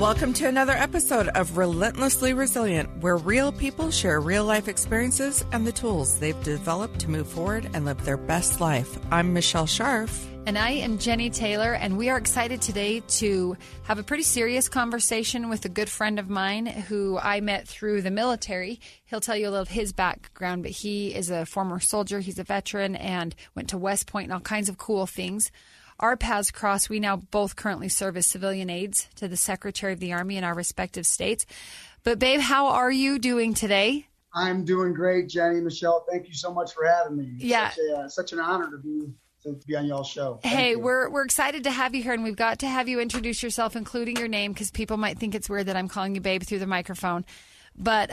Welcome to another episode of Relentlessly Resilient, where real people share real-life experiences and the tools they've developed to move forward and live their best life. I'm Michelle Scharf. And I am Jenny Taylor, and we are excited today to have a pretty serious conversation with a good friend of mine who I met through the military. He'll tell you a little of his background, but he is a former soldier. He's a veteran and went to West Point and all kinds of cool things. Our paths cross. We now both currently serve as civilian aides to the Secretary of the Army in our respective states. But Babe, how are you doing today? I'm doing great, Jenny. Michelle, thank you so much for having me. Yeah. Such an honor to be on y'all's show. Hey, we're excited to have you here, and we've got to have you introduce yourself, including your name, because people might think it's weird that I'm calling you Babe through the microphone. But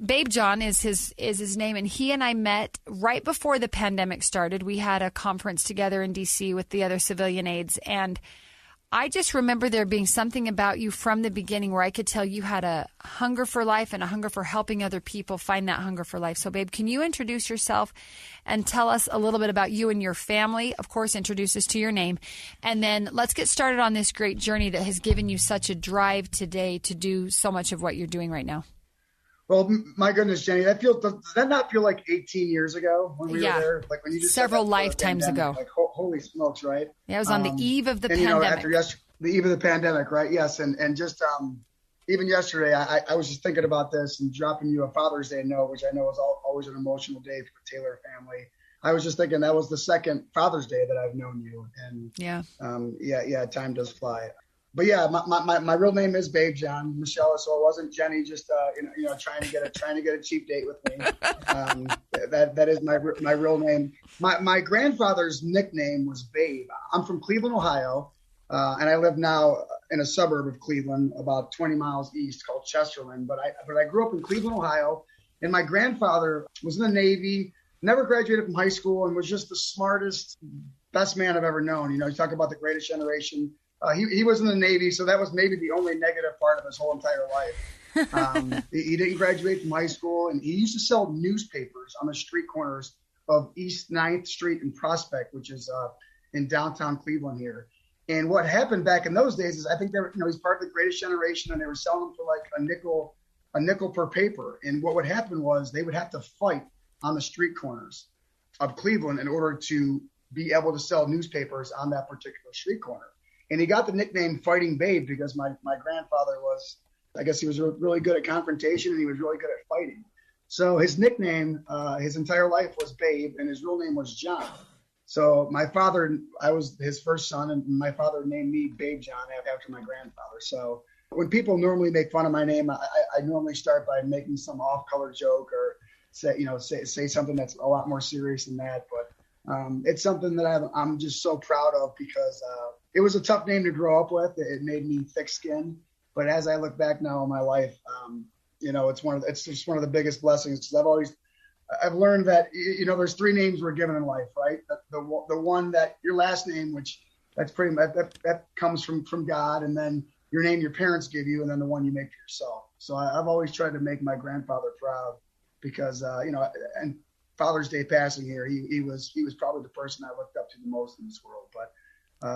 Babe John is his name, and he and I met right before the pandemic started. We had a conference together in D.C. with the other civilian aides, and I just remember there being something about you from the beginning where I could tell you had a hunger for life and a hunger for helping other people find that hunger for life. So, Babe, can you introduce yourself and tell us a little bit about you and your family? Of course, introduce us to your name. And then let's get started on this great journey that has given you such a drive today to do so much of what you're doing right now. Well, my goodness, Jenny, does that not feel like 18 years ago when we were there? Like when you just several lifetimes ago. Like, holy smokes, right? Yeah, it was on the eve of the pandemic. pandemic. After the eve of the pandemic, right? Yes, and just even yesterday, I was just thinking about this and dropping you a Father's Day note, which I know is always an emotional day for the Taylor family. I was just thinking that was the second Father's Day that I've known you, and time does fly. But yeah, my real name is Babe John Michelle, so it wasn't Jenny just trying to get a cheap date with me. That is my real name. My grandfather's nickname was Babe. I'm from Cleveland, Ohio, and I live now in a suburb of Cleveland, about 20 miles east, called Chesterland. But I grew up in Cleveland, Ohio, and my grandfather was in the Navy, never graduated from high school, and was just the smartest, best man I've ever known. You talk about the greatest generation. He was in the Navy, so that was maybe the only negative part of his whole entire life. He didn't graduate from high school, and he used to sell newspapers on the street corners of East 9th Street and Prospect, which is in downtown Cleveland here. And what happened back in those days is I think he's part of the greatest generation, and they were selling them for like a nickel per paper. And what would happen was they would have to fight on the street corners of Cleveland in order to be able to sell newspapers on that particular street corner. And he got the nickname Fighting Babe because my grandfather he was really good at confrontation, and he was really good at fighting. So his nickname, his entire life was Babe, and his real name was John. So I was his first son, and my father named me Babe John after my grandfather. So when people normally make fun of my name, I normally start by making some off-color joke or say something that's a lot more serious than that. But it's something that I'm just so proud of because it was a tough name to grow up with. It made me thick-skinned. But as I look back now in my life, it's just one of the biggest blessings. I've learned that there's three names we're given in life, right? The one that your last name, which that's pretty much that comes from God, and then your name your parents give you, and then the one you make for yourself. So I've always tried to make my grandfather proud because and Father's Day passing here, he was probably the person I looked up to the most in this world. But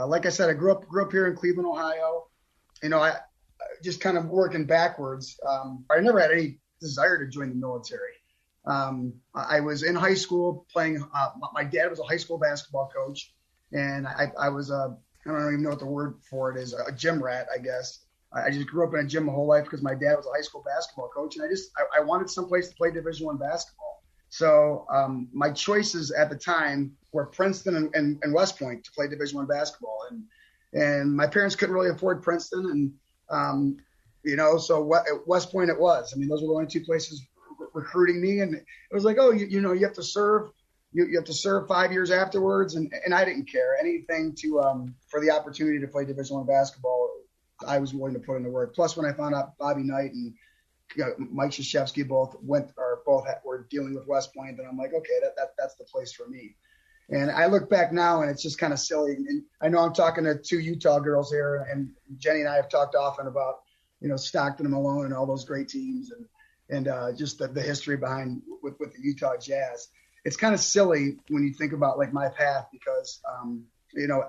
like I said, I grew up here in Cleveland, Ohio. I just kind of working backwards. I never had any desire to join the military. I was in high school playing. My dad was a high school basketball coach, and I was I don't even know what the word for it is, a gym rat, I guess. I just grew up in a gym my whole life because my dad was a high school basketball coach, and I wanted someplace to play Division I basketball. So my choices at the time were Princeton and West Point to play Division I basketball, and my parents couldn't really afford Princeton, and so West Point it was. I mean, those were the only two places recruiting me, and it was like, oh, you have to serve. You have to serve 5 years afterwards, and I didn't care anything for the opportunity to play Division I basketball. I was willing to put in the work. Plus, when I found out Bobby Knight and Mike Krzyzewski both were dealing with West Point, then I'm like, okay, that's the place for me. And I look back now, and it's just kind of silly. And I know I'm talking to two Utah girls here, and Jenny and I have talked often about Stockton and Malone and all those great teams, and just the history behind with the Utah Jazz. It's kind of silly when you think about like my path because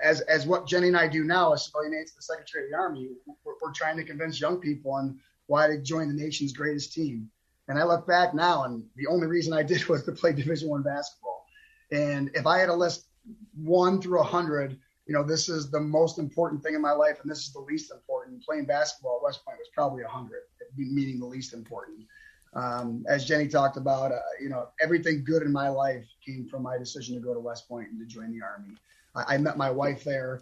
as what Jenny and I do now as Civilian Aide to the Secretary of the Army, we're trying to convince young people on why to join the nation's greatest team. And I look back now, and the only reason I did was to play Division I basketball. And if I had a list 1 through 100, this is the most important thing in my life, and this is the least important. Playing basketball at West Point was probably 100, meaning the least important. As Jenny talked about, everything good in my life came from my decision to go to West Point and to join the Army. I met my wife there,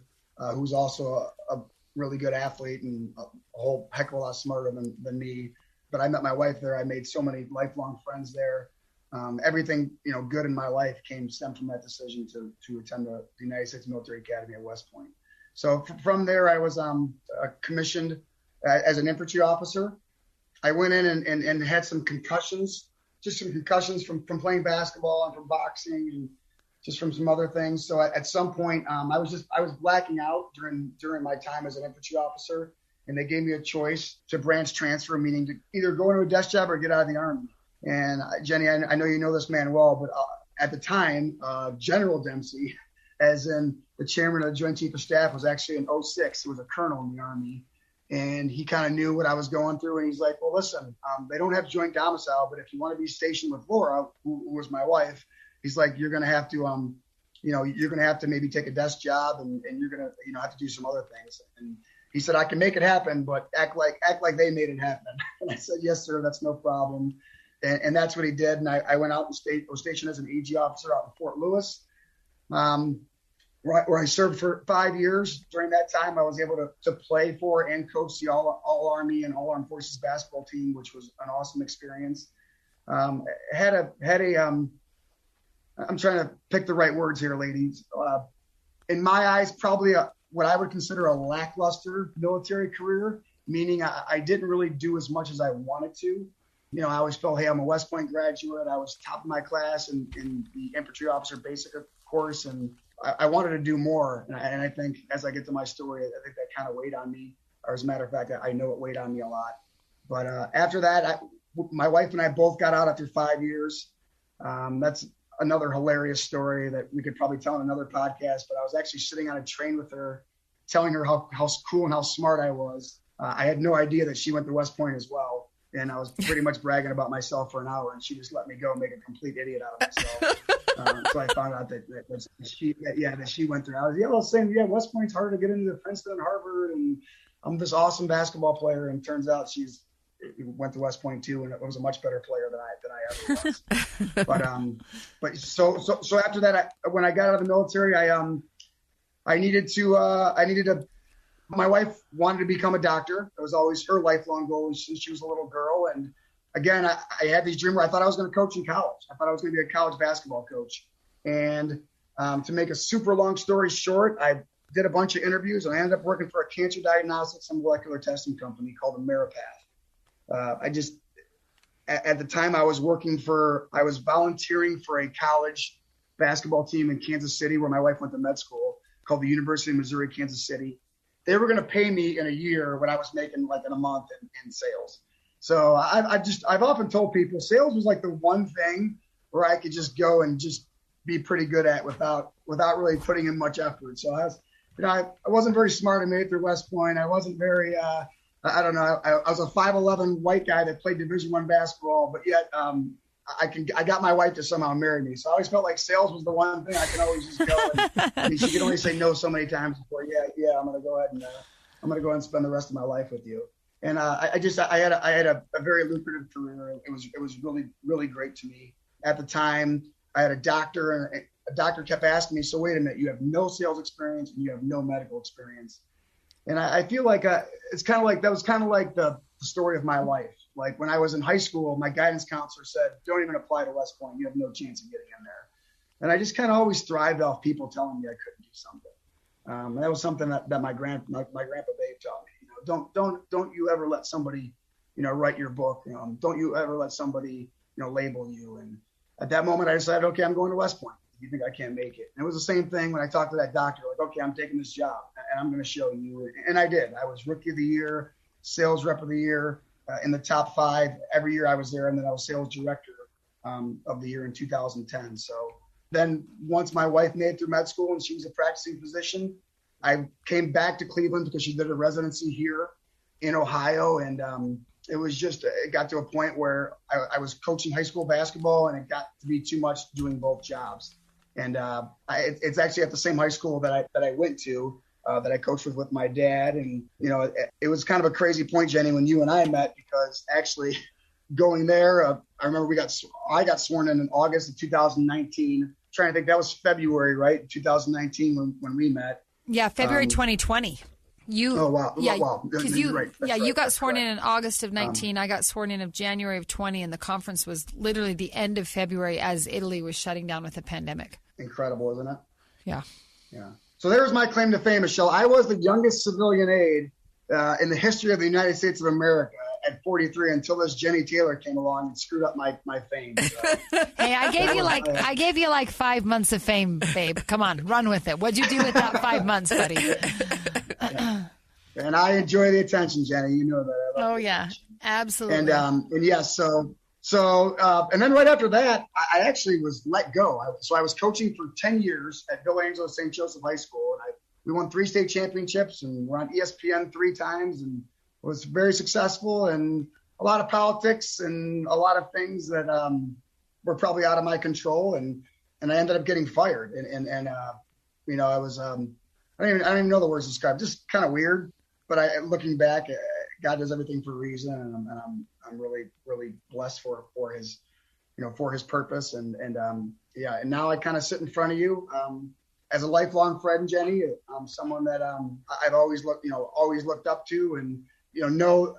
who's also a really good athlete and a whole heck of a lot smarter than me. But I met my wife there. I made so many lifelong friends there. Everything, good in my life stemmed from that decision to attend the United States Military Academy at West Point. So from there, I was commissioned as an infantry officer. I went in and had some concussions, just some concussions from playing basketball and from boxing and just from some other things. So at some point, I was blacking out during my time as an infantry officer, and they gave me a choice to branch transfer, meaning to either go into a desk job or get out of the Army. And Jenny, I know you know this man well, but at the time, General Dempsey, as in the chairman of the Joint Chief of Staff, was actually in 06. He was a colonel in the Army. And he kind of knew what I was going through. And he's like, well, listen, they don't have joint domicile, but if you want to be stationed with Laura, who was my wife, he's like, you're going to have to, you're going to have to maybe take a desk job and you're going to, have to do some other things. And he said, I can make it happen, but act like they made it happen. And I said, yes, sir, that's no problem. And that's what he did. And I went out and was stationed as an AG officer out in Fort Lewis, where I served for 5 years. During that time, I was able to play for and coach the all Army and all Armed Forces basketball team, which was an awesome experience. I'm trying to pick the right words here, ladies. In my eyes, probably what I would consider a lackluster military career, meaning I didn't really do as much as I wanted to. I always felt, hey, I'm a West Point graduate. I was top of my class in the infantry officer basic course, and I wanted to do more. And I think as I get to my story, I think that kind of weighed on me. Or as a matter of fact, I know it weighed on me a lot. But after that, my wife and I both got out after 5 years. That's another hilarious story that we could probably tell in another podcast. But I was actually sitting on a train with her, telling her how cool and how smart I was. I had no idea that she went to West Point as well. And I was pretty much bragging about myself for an hour, and she just let me go and make a complete idiot out of myself. So I found out that she went through. I was saying, West Point's hard to get into Princeton and Harvard, and I'm this awesome basketball player. And turns out she went to West Point too, and it was a much better player than I ever was. but so after that, when I got out of the military, I needed to. My wife wanted to become a doctor. It was always her lifelong goal since she was a little girl. And again, I had these dreams where I thought I was going to coach in college. I thought I was going to be a college basketball coach. And to make a super long story short, I did a bunch of interviews, and I ended up working for a cancer diagnostics and molecular testing company called Ameripath. At the time I was volunteering for a college basketball team in Kansas City, where my wife went to med school, called the University of Missouri, Kansas City. They were going to pay me in a year what I was making like in a month in sales. So I've often told people sales was like the one thing where I could just go and just be pretty good at without really putting in much effort. So I wasn't very smart. I made it through West Point. I wasn't very, I was a 5'11" white guy that played Division I basketball, but yet I got my wife to somehow marry me. So I always felt like sales was the one thing I could always just go. She could only say no so many times before, I'm going to go ahead and spend the rest of my life with you. And I had a very lucrative career. It was really, really great to me. At the time, I had a doctor, and a doctor kept asking me, so wait a minute, you have no sales experience and you have no medical experience. And I feel like that was kind of like the story of my life. Like when I was in high school, my guidance counselor said, don't even apply to West Point. You have no chance of getting in there. And I just kind of always thrived off people telling me I couldn't do something. And that was something that my grandpa Babe taught me. Don't you ever let somebody, write your book. Don't you ever let somebody, label you. And at that moment, I decided, okay, I'm going to West Point. You think I can't make it? And it was the same thing when I talked to that doctor, like, okay, I'm taking this job and I'm going to show you. And I did. I was Rookie of the Year, Sales Rep of the Year, in the top 5 every year I was there. And then I was Sales Director of the Year in 2010. So Then once my wife made it through med school and she was a practicing physician, I came back to Cleveland because she did a residency here in Ohio. And it got to a point where I was coaching high school basketball, and it got to be too much doing both jobs. And it's actually at the same high school that I went to, that I coached with my dad. And, it was kind of a crazy point, Jenny, when you and I met, because actually going there, I remember I got sworn in August of 2019. I'm trying to think, that was February, right? 2019 when we met. Yeah, February 2020. Oh, wow. Yeah, wow. You got sworn in August of 19. I got sworn in of January of 20, and the conference was literally the end of February as Italy was shutting down with the pandemic. Incredible, isn't it? Yeah. Yeah. So there's my claim to fame, Michelle. I was the youngest civilian aide in the history of the United States of America at 43 until this Jenny Taylor came along and screwed up my fame. So. Hey, I gave you like 5 months of fame, babe. Come on, run with it. What'd you do with that 5 months, buddy? Yeah. And I enjoy the attention, Jenny. You know that. I love yeah, attention. Absolutely. And yes, so and then right after that, I actually was let go. I was coaching for 10 years at Bill Angelo St. Joseph High School, and we won 3 state championships, and we're on ESPN 3 times, and was very successful, and a lot of politics and a lot of things that were probably out of my control, and I ended up getting fired, and I was I don't even know the words to describe, just kind of weird. But looking back, God does everything for a reason, and I'm really, really blessed for his, for his purpose, and now I kind of sit in front of you as a lifelong friend, Jenny. I'm someone that I've always looked up to, and know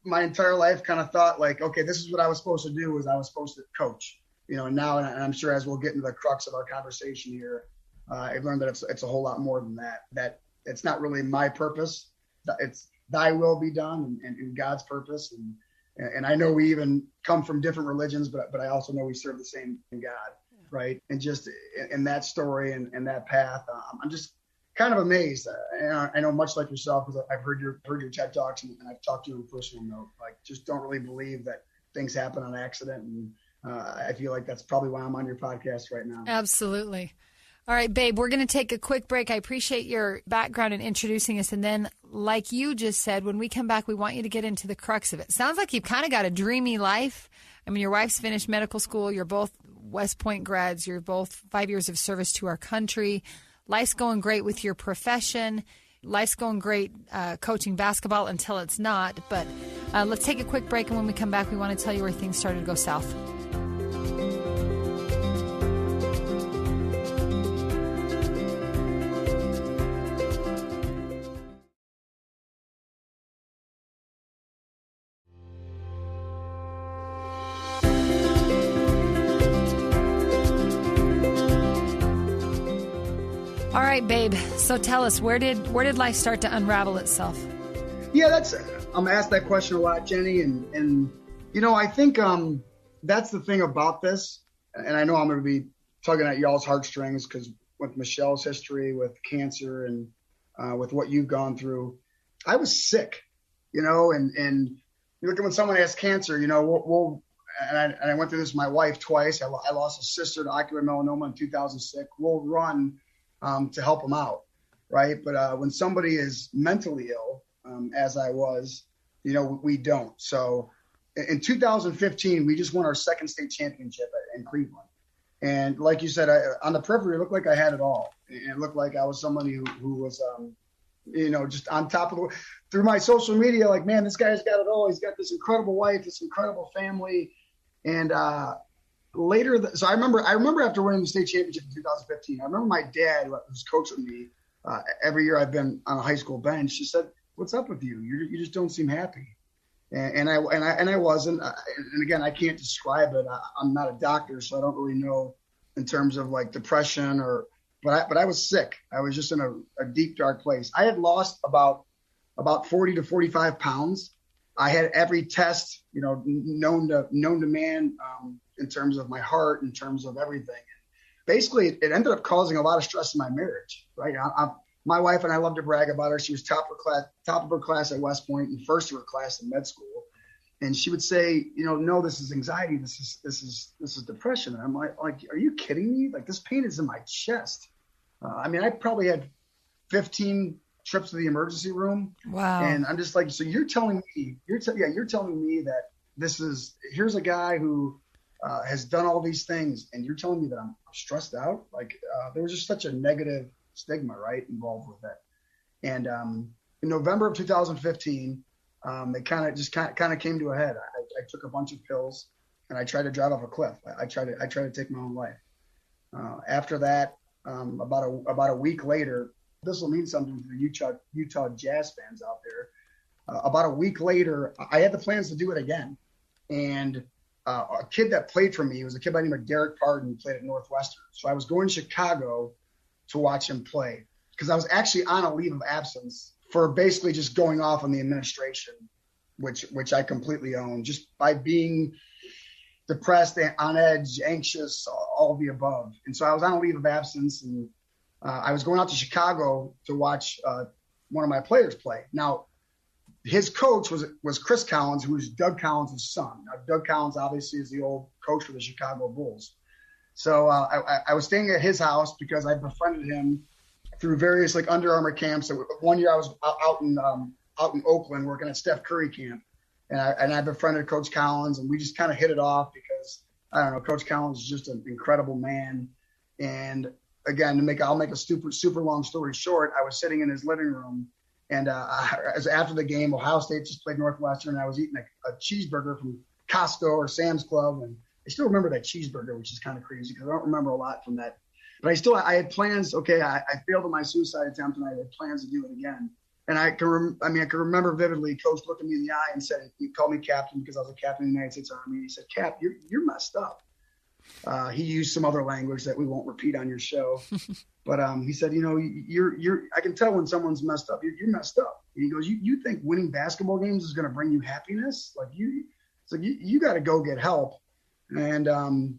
my entire life kind of thought like, okay, this is what I was supposed to do, was I was supposed to coach, and now, and I'm sure as we'll get into the crux of our conversation here, I've learned that it's a whole lot more than that it's not really my purpose. It's thy will be done, and God's purpose. And I know we even come from different religions, but I also know we serve the same God. Right. And just in that story and that path, I'm just kind of amazed. I know, much like yourself, because I've heard your TED Talks, and I've talked to you on a personal note, like, just don't really believe that things happen on accident. And I feel like that's probably why I'm on your podcast right now. Absolutely. All right, babe, we're going to take a quick break. I appreciate your background in introducing us. And then, like you just said, when we come back, we want you to get into the crux of it. Sounds like you've kind of got a dreamy life. I mean, your wife's finished medical school. You're both West Point grads. You're both 5 years of service to our country. Life's going great with your profession. Life's going great coaching basketball until it's not. But let's take a quick break. And when we come back, we want to tell you where things started to go south. All right, babe. So tell us, where did life start to unravel itself? Yeah, I'm asked that question a lot, Jenny, and I think that's the thing about this. And I know I'm going to be tugging at y'all's heartstrings, because with Michelle's history with cancer and with what you've gone through, I was sick, and you look at when someone has cancer, and I went through this with my wife twice. I lost a sister to ocular melanoma in 2006. We'll run to help them out, right? But when somebody is mentally ill, as I was, we don't. So in 2015, we just won our second state championship in Cleveland. And like you said, on the periphery, it looked like I had it all. It looked like I was somebody who was, just on top of through my social media, like, man, this guy's got it all. He's got this incredible wife, this incredible family. And so I remember after winning the state championship in 2015, I remember my dad, who's coaching me every year I've been on a high school bench, she said, "What's up with you? You just don't seem happy." And I wasn't. And again, I can't describe it. I'm not a doctor, so I don't really know in terms of like depression but I was sick. I was just in a deep, dark place. I had lost about 40 to 45 pounds. I had every test, known to man, in terms of my heart, in terms of everything. Basically, it ended up causing a lot of stress in my marriage, right? My wife and I love to brag about her. She was top of her class at West Point and first of her class in med school. And she would say, no, this is anxiety. This is depression. And I'm like, are you kidding me? Like, this pain is in my chest. I probably had 15 trips to the emergency room. Wow. And I'm just like, so you're telling me that here's a guy who has done all these things, and you're telling me that I'm stressed out. Like, there was just such a negative stigma, right, involved with it. And in November of 2015, it kind of came to a head. I took a bunch of pills, and I tried to drive off a cliff. I tried to take my own life. After that, about a week later, this will mean something to the Utah Jazz fans out there. About a week later, I had the plans to do it again. And a kid that played for me was a kid by the name of Derek Pardon, played at Northwestern. So I was going to Chicago to watch him play because I was actually on a leave of absence for basically just going off on the administration, which I completely own, just by being depressed, on edge, anxious, all of the above. And so I was on a leave of absence, and I was going out to Chicago to watch one of my players play. Now, his coach was Chris Collins, who was Doug Collins' son. Now, Doug Collins obviously is the old coach for the Chicago Bulls. So I was staying at his house because I befriended him through various like Under Armour camps. So one year I was out in Oakland working at Steph Curry camp, and I befriended Coach Collins, and we just kind of hit it off because I don't know, Coach Collins is just an incredible man. And again, I'll make a super long story short, I was sitting in his living room, and as after the game, Ohio State just played Northwestern, and I was eating a cheeseburger from Costco or Sam's Club, and I still remember that cheeseburger, which is kind of crazy because I don't remember a lot from that. But I had plans. Okay, I failed at my suicide attempt, and I had plans to do it again. And I can remember vividly. Coach looked at me in the eye and said, he called me captain because I was a captain in the United States Army. He said, "Cap, you're messed up." He used some other language that we won't repeat on your show, but he said, you're. I can tell when someone's messed up. You're messed up. And he goes, you think winning basketball games is going to bring you happiness? Like you got to go get help. And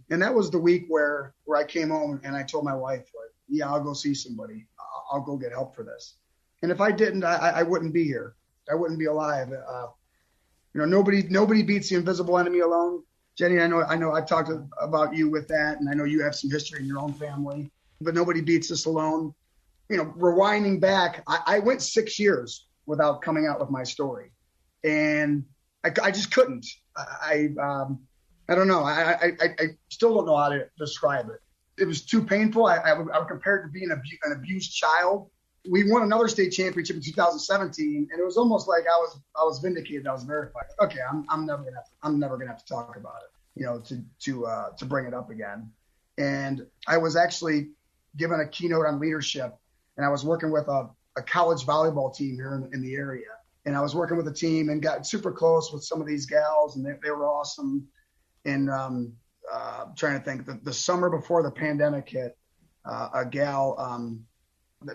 that was the week where I came home and I told my wife, like, yeah, I'll go see somebody. I'll go get help for this. And if I didn't, I wouldn't be here. I wouldn't be alive. Nobody beats the invisible enemy alone. Jenny, I know I've talked about you with that, and I know you have some history in your own family, but nobody beats this alone. Rewinding back, I went 6 years without coming out with my story, and I just couldn't. I don't know. I still don't know how to describe it. It was too painful. I would compare it to being an abused child. We won another state championship in 2017, and it was almost like I was vindicated. I was verified. Okay, I'm never gonna have to talk about it, to bring it up again. And I was actually given a keynote on leadership, and I was working with a college volleyball team here in the area, and I was working with a team and got super close with some of these gals, and they were awesome. And trying to think, the summer before the pandemic hit, a gal.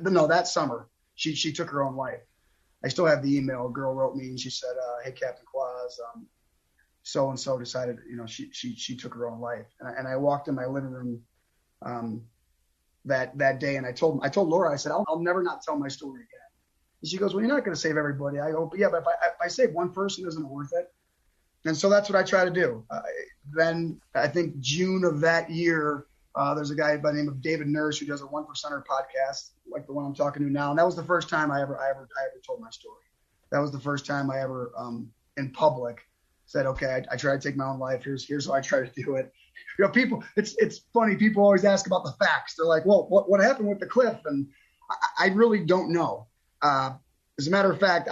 No, that summer, she took her own life. I still have the email. A girl wrote me and she said, "Hey, Captain Quas, so-and-so decided, she took her own life." And I walked in my living room that day, and I told Laura, I said, I'll never not tell my story again. And she goes, "Well, you're not going to save everybody." I go, "But yeah, but if I save one person, isn't it worth it?" And so that's what I try to do. Then I think June of that year, there's a guy by the name of David Nurse who does a 1%er podcast, like the one I'm talking to now. And that was the first time I ever told my story. That was the first time I ever, in public, said, "Okay, I try to take my own life. Here's how I try to do it." People, it's funny. People always ask about the facts. They're like, "Well, what happened with the cliff?" And I really don't know. As a matter of fact,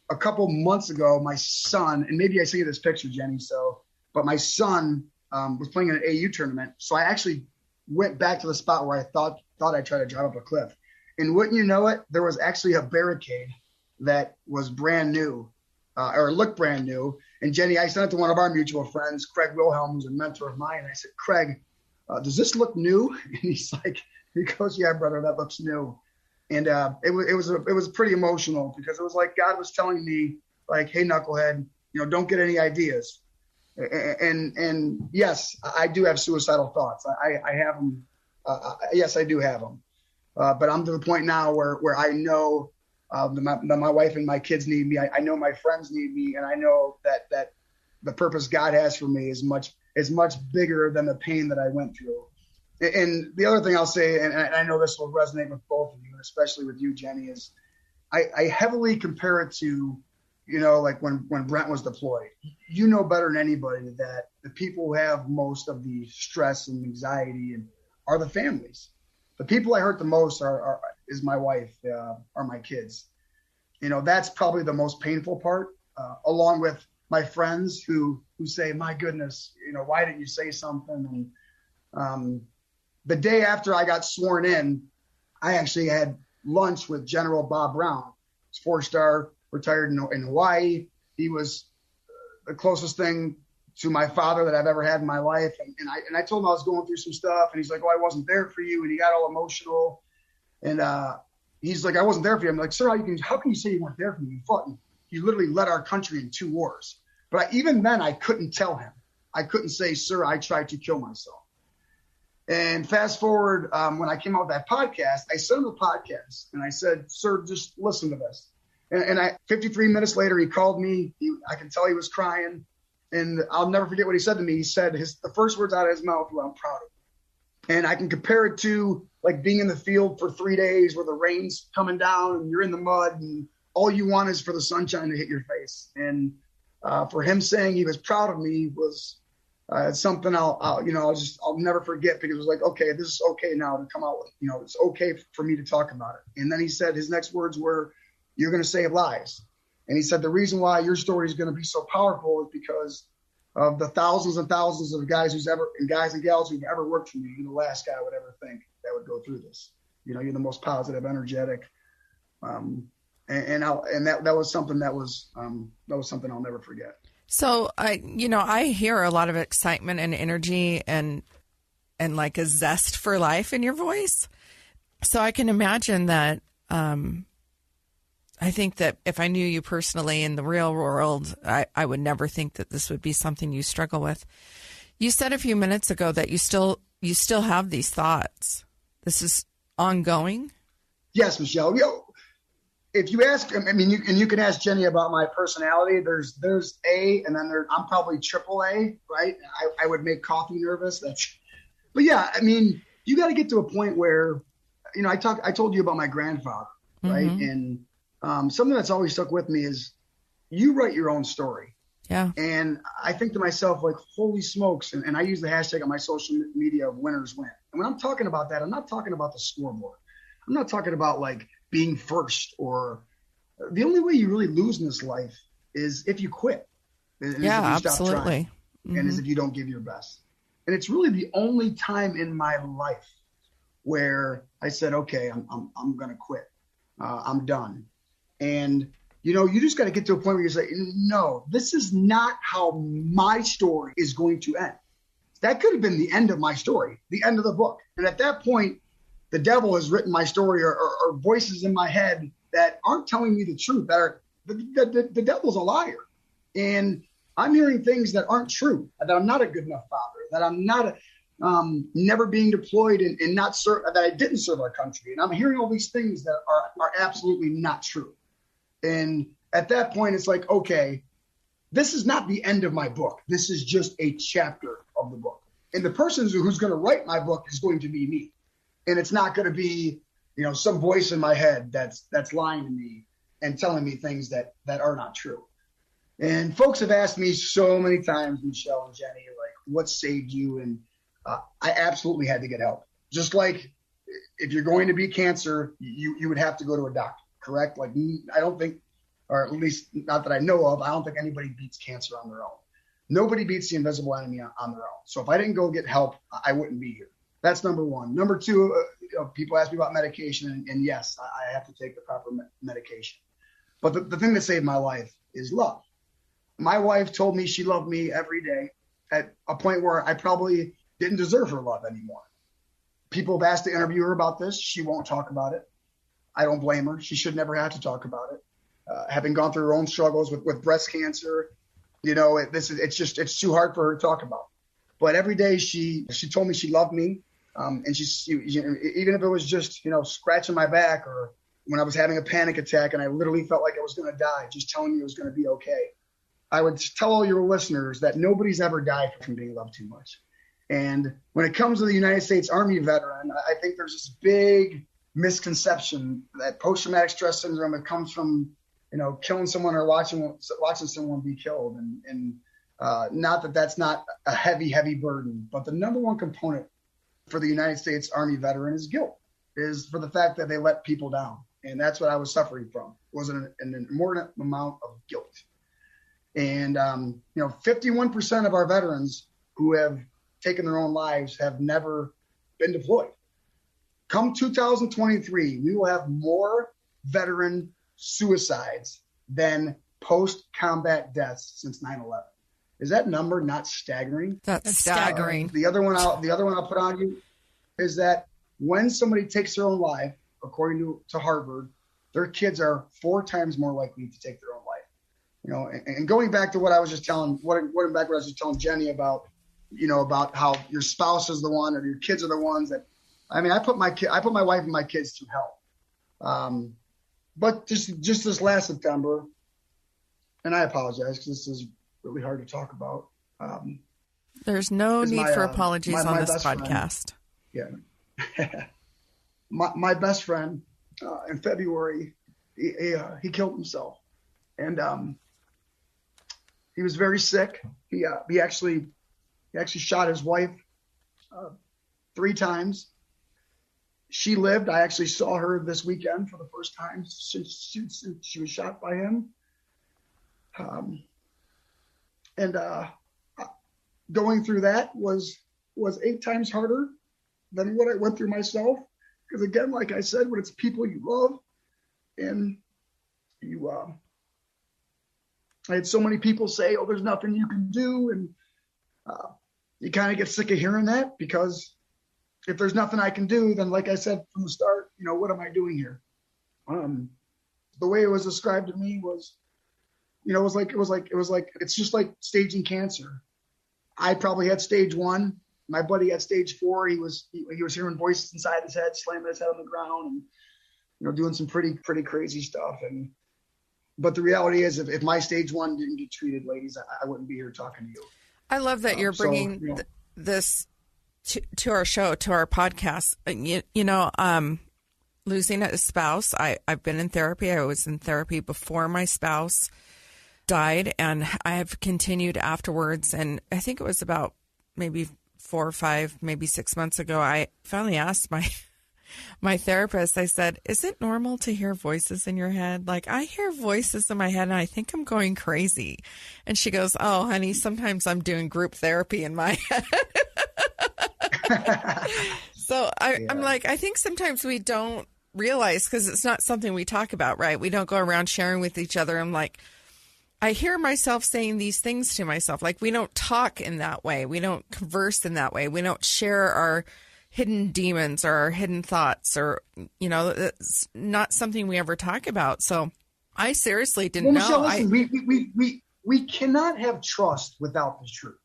a couple months ago, my son, and maybe I see this picture, Jenny. But my son was playing in an AU tournament, so I actually went back to the spot where I thought I'd try to drive up a cliff. And wouldn't you know it, there was actually a barricade that was brand new, or looked brand new. And Jenny, I sent it to one of our mutual friends, Craig Wilhelm, who's a mentor of mine. And I said, "Craig, does this look new?" And he goes, "Yeah, brother, that looks new." And it was pretty emotional because it was like God was telling me, like, "Hey, knucklehead, don't get any ideas." And yes, I do have suicidal thoughts. I have them. Yes, I do have them. But I'm to the point now where I know that my wife and my kids need me. I know my friends need me, and I know that the purpose God has for me is much bigger than the pain that I went through. And the other thing I'll say, and I know this will resonate with both of you, and especially with you, Jenny, is I heavily compare it to, like when Brent was deployed. You know better than anybody that the people who have most of the stress and anxiety are the families. The people I hurt the most is my wife, are my kids. That's probably the most painful part, along with my friends who say, my goodness, why didn't you say something? And the day after I got sworn in, I actually had lunch with General Bob Brown. He's 4-star, retired in Hawaii. He was the closest thing to my father that I've ever had in my life. And I told him I was going through some stuff, and he's like, I wasn't there for you. And he got all emotional. And he's like, I wasn't there for you. I'm like, sir, how can you say you weren't there for me? You fought, and you literally led our country in 2 wars. But even then, I couldn't tell him. I couldn't say, sir, I tried to kill myself. And fast forward, when I came out with that podcast, I sent him the podcast, and I said, sir, just listen to this. And 53 minutes later, he called me. I can tell he was crying. And I'll never forget what he said to me. He said the first words out of his mouth were, I'm proud of you. And I can compare it to like being in the field for 3 days where the rain's coming down and you're in the mud and all you want is for the sunshine to hit your face. And for him saying he was proud of me was something I'll never forget, because it was like, okay, this is okay now to come out with, it's okay for me to talk about it. And then he said his next words were, you're going to save lives. And he said, the reason why your story is going to be so powerful is because of the thousands and thousands of guys and gals who've ever worked for me. You're the last guy I would ever think that would go through this. You're the most positive, energetic. And that was something something I'll never forget. So I hear a lot of excitement and energy and like a zest for life in your voice. So I can imagine that, I think that if I knew you personally in the real world, I would never think that this would be something you struggle with. You said a few minutes ago that you still have these thoughts. This is ongoing? Yes, Michelle. If you ask, you can ask Jenny about my personality. There's A, and then I'm probably triple A, right? I would make coffee nervous. But yeah, you got to get to a point where, I told you about my grandfather, right? Mm-hmm. And something that's always stuck with me is you write your own story. Yeah. And I think to myself, like, holy smokes. And I use the hashtag on my social media of winners win. And when I'm talking about that, I'm not talking about the scoreboard. I'm not talking about like being first, or the only way you really lose in this life is if you quit. Yeah, absolutely. Mm-hmm. And is if you don't give your best. And it's really the only time in my life where I said, okay, I'm going to quit. I'm done. And, you just got to get to a point where you say, no, this is not how my story is going to end. That could have been the end of my story, the end of the book. And at that point, the devil has written my story, or voices in my head that aren't telling me the truth. The devil's a liar. And I'm hearing things that aren't true, that I'm not a good enough father, that I'm not never being deployed and not serve, that I didn't serve our country. And I'm hearing all these things that are absolutely not true. And at that point, it's like, okay, this is not the end of my book. This is just a chapter of the book. And the person who's going to write my book is going to be me. And it's not going to be, some voice in my head that's lying to me and telling me things that are not true. And folks have asked me so many times, Michelle and Jenny, like, what saved you? And I absolutely had to get help. Just like if you're going to beat cancer, you would have to go to a doctor, correct? Like, I don't think, or at least not that I know of, I don't think anybody beats cancer on their own. Nobody beats the invisible enemy on their own. So if I didn't go get help, I wouldn't be here. That's number one. Number two, people ask me about medication, and yes, I have to take the proper medication. But the thing that saved my life is love. My wife told me she loved me every day at a point where I probably didn't deserve her love anymore. People have asked to interview her about this. She won't talk about it. I don't blame her. She should never have to talk about it. Having gone through her own struggles with breast cancer, it's too hard for her to talk about. But every day she told me she loved me. And even if it was just, scratching my back, or when I was having a panic attack and I literally felt like I was going to die, just telling me it was going to be okay. I would tell all your listeners that nobody's ever died from being loved too much. And when it comes to the United States Army veteran, I think there's this big misconception that post-traumatic stress syndrome, it comes from, killing someone or watching someone be killed. And not that that's not a heavy burden, but the number one component for the United States Army veteran is guilt, is for the fact that they let people down. And that's what I was suffering from, was an inordinate amount of guilt. And, 51% of our veterans who have taken their own lives have never been deployed. Come 2023, we will have more veteran suicides than post-combat deaths since 9/11. Is that number not staggering? That's staggering. The other one I'll put on you is that when somebody takes their own life, according to Harvard, their kids are 4 times more likely to take their own life. And going back to what I was just telling, what I was just telling Jenny about, about how your spouse is the one or your kids are the ones that, I put my wife and my kids through hell. But just this last September, and I apologize because this is really hard to talk about. There's no need for apologies on this podcast. Friend, yeah. my best friend, in February, he killed himself. And he was very sick. He actually shot his wife 3 times. She lived. I actually saw her this weekend for the first time since she was shot by him. And going through that was 8 times harder than what I went through myself. Because again, like I said, when it's people you love, and I had so many people say, "Oh, there's nothing you can do," and you kind of get sick of hearing that, because if there's nothing I can do, then like I said from the start, what am I doing here? The way it was described to me was, it was like it's just like staging cancer. I probably had stage 1. My buddy had stage 4. He was hearing voices inside his head, slamming his head on the ground, and doing some pretty crazy stuff. But the reality is, if my stage 1 didn't get treated, ladies, I wouldn't be here talking to you. I love that you're bringing this to our show, to our podcast. Losing a spouse. I've been in therapy. I was in therapy before my spouse died, and I have continued afterwards. And I think it was about maybe 4 or 5, maybe 6 months ago, I finally asked my therapist, I said, "Is it normal to hear voices in your head? Like, I hear voices in my head and I think I'm going crazy." And she goes, "Oh, honey, sometimes I'm doing group therapy in my head." So I'm like, I think sometimes we don't realize, because it's not something we talk about, right? We don't go around sharing with each other. I'm like, I hear myself saying these things to myself. Like, we don't talk in that way. We don't converse in that way. We don't share our hidden demons or our hidden thoughts, or, it's not something we ever talk about. So I seriously didn't know. Michelle, listen, we cannot have trust without the truth.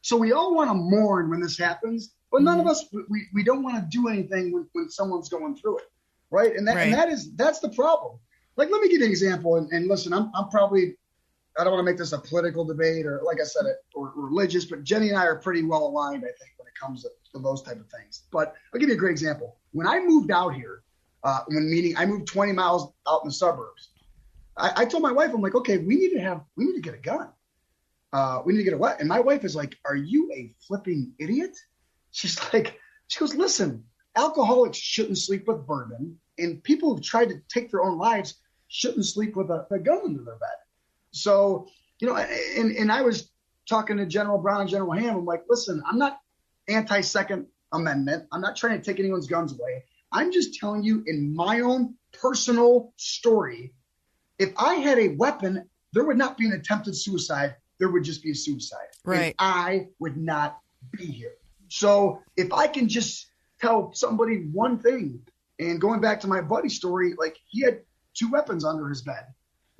So we all want to mourn when this happens, but none of us, we don't want to do anything when someone's going through it. Right. And that's the problem. Like, let me give you an example. And listen, I'm probably, I don't want to make this a political debate or, like I said, or religious, but Jenny and I are pretty well aligned, I think, when it comes to those type of things. But I'll give you a great example. When I moved out here, I moved 20 miles out in the suburbs. I told my wife, I'm like, okay, we need to get a gun. We need to get a what? And my wife is like, "Are you a flipping idiot?" She goes, "Listen, alcoholics shouldn't sleep with bourbon, and people who've tried to take their own lives shouldn't sleep with a gun under their bed." So, and I was talking to General Brown and General Ham. I'm like, "Listen, I'm not anti-Second Amendment. I'm not trying to take anyone's guns away. I'm just telling you, in my own personal story, if I had a weapon, there would not be an attempted suicide. There would just be a suicide. Right. And I would not be here. So if I can just tell somebody one thing, and going back to my buddy's story, like, he had 2 weapons under his bed.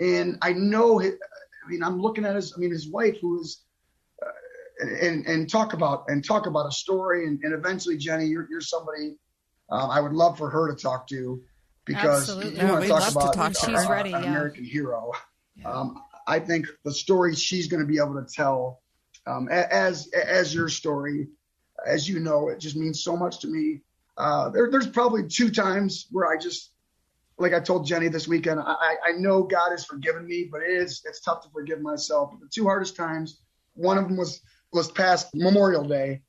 And I know, I'm looking at his wife, who is, and talk about a story. And eventually, Jenny, you're somebody I would love for her to talk to, because Absolutely. you want we'd to love talk to about talk to her. She's an ready, yeah. American hero. Yeah. I think the story she's going to be able to tell, as your story, as you know, it just means so much to me. There's probably 2 times where I just, like I told Jenny this weekend, I know God has forgiven me, but it's tough to forgive myself. But the 2 hardest times, one of them was past Memorial Day.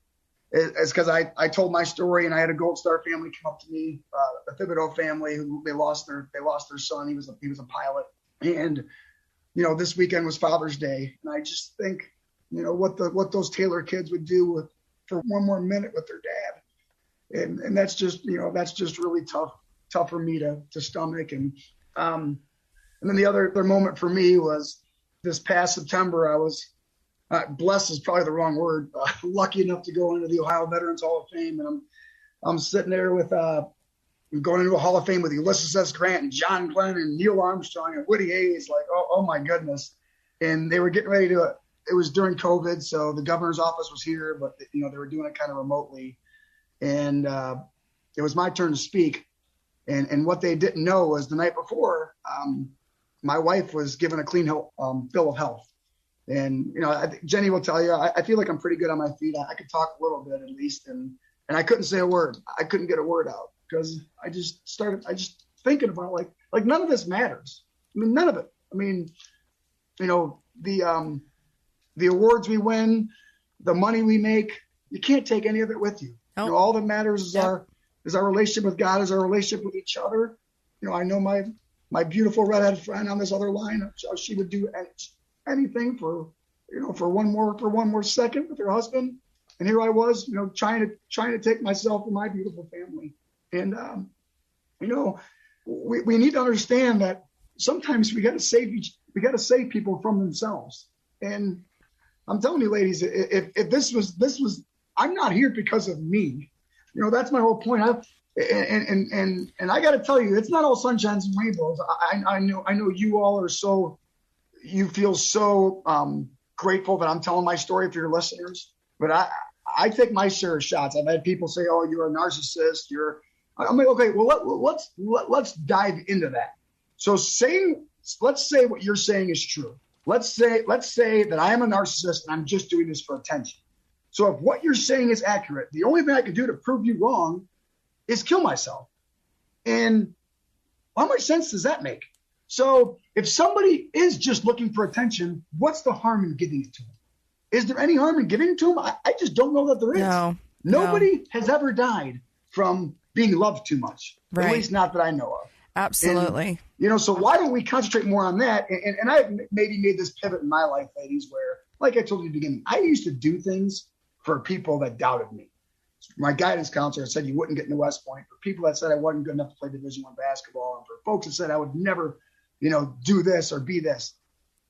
It's because I told my story, and I had a Gold Star family come up to me, the Thibodeau family, who they lost their son. He was a pilot, and this weekend was Father's Day, and I just think what those Taylor kids would do for one more minute with their dad, and that's just really tough for me to stomach, and then the other moment for me was this past September. I was blessed is probably the wrong word. Lucky enough to go into the Ohio Veterans Hall of Fame, and I'm sitting there with going into a Hall of Fame with Ulysses S. Grant and John Glenn and Neil Armstrong and Woody Hayes. Like, oh my goodness! And they were getting ready to. It was during COVID, so the governor's office was here, but they were doing it kind of remotely, and it was my turn to speak. And what they didn't know was the night before, my wife was given a clean bill of health. And, I think Jenny will tell you, I feel like I'm pretty good on my feet. I could talk a little bit at least. And I couldn't say a word. I couldn't get a word out because I just thinking about like none of this matters. I mean, none of it. I mean, the awards we win, the money we make, you can't take any of it with you. Oh. All that matters is our relationship with God, is our relationship with each other. I know my beautiful redhead friend on this other line, she would do anything for one more second with her husband. And here I was, trying to take myself and my beautiful family. And, we need to understand that sometimes we got to save people from themselves. And I'm telling you, ladies, if this was, I'm not here because of me. That's my whole point. And I got to tell you, it's not all sunshines and rainbows. I know you all are you feel so grateful that I'm telling my story for your listeners, but I take my share of shots. I've had people say, "Oh, you're a narcissist." I'm like, okay, well, let's dive into that. So let's say what you're saying is true. Let's say that I am a narcissist and I'm just doing this for attention. So if what you're saying is accurate, the only thing I can do to prove you wrong is kill myself. And how much sense does that make? So if somebody is just looking for attention, what's the harm in giving it to them? Is there any harm in giving it to them? I just don't know that there is. No. Nobody has ever died from being loved too much. Right. At least not that I know of. Absolutely. And, so why don't we concentrate more on that? And I've maybe made this pivot in my life, ladies, where, like I told you at the beginning, I used to do things for people that doubted me. My guidance counselor said you wouldn't get into West Point. For people that said I wasn't good enough to play Division I basketball, and for folks that said I would never, do this or be this.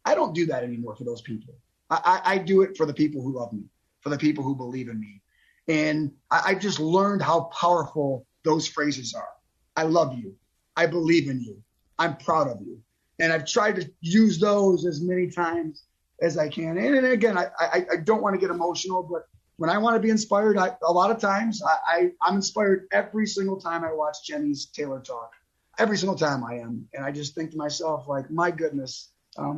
I don't do that anymore for those people. I do it for the people who love me, for the people who believe in me. And I just learned how powerful those phrases are. I love you. I believe in you. I'm proud of you. And I've tried to use those as many times as I can. And again, I don't want to get emotional, but when I want to be inspired, a lot of times I'm inspired every single time I watch Jenny's Taylor talk. Every single time I am. And I just think to myself, like, my goodness,